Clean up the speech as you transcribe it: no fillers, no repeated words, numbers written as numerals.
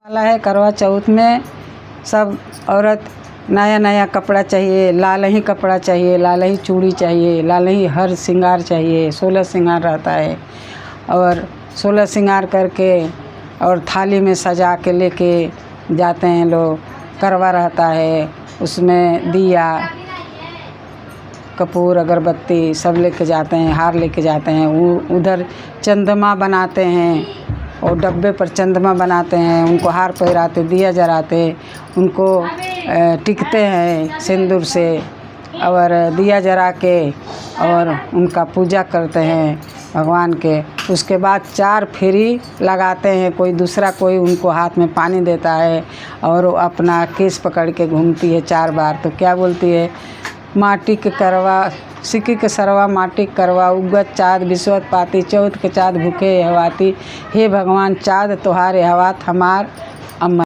वाला है। करवा चौथ में सब औरत नया नया कपड़ा चाहिए, लाल ही कपड़ा चाहिए, लाल ही चूड़ी चाहिए, लाल ही हर श्रृंगार चाहिए। 16 श्रृंगार रहता है और 16 श्रृंगार करके और थाली में सजा के लेके जाते हैं लोग। करवा रहता है, उसमें दिया कपूर अगरबत्ती सब लेके जाते हैं, हार लेके जाते हैं। उधर चंद्रमा बनाते हैं और डब्बे पर चंद्रमा बनाते हैं, उनको हार पहराते, दिया जलाते, उनको टिकते हैं सिंदूर से और दिया जला के और उनका पूजा करते हैं भगवान के। उसके बाद 4 फेरी लगाते हैं। कोई दूसरा कोई उनको हाथ में पानी देता है और वो अपना केस पकड़ के घूमती है 4 बार। तो क्या बोलती है, माटी के करवा सिक्की के सरवा माटी करवा, उगत चाँद बिस्वत पाती, चौथ के चाँद भूखे हवाती। हे भगवान चाँद तोहारे हवात हमार अम्मा।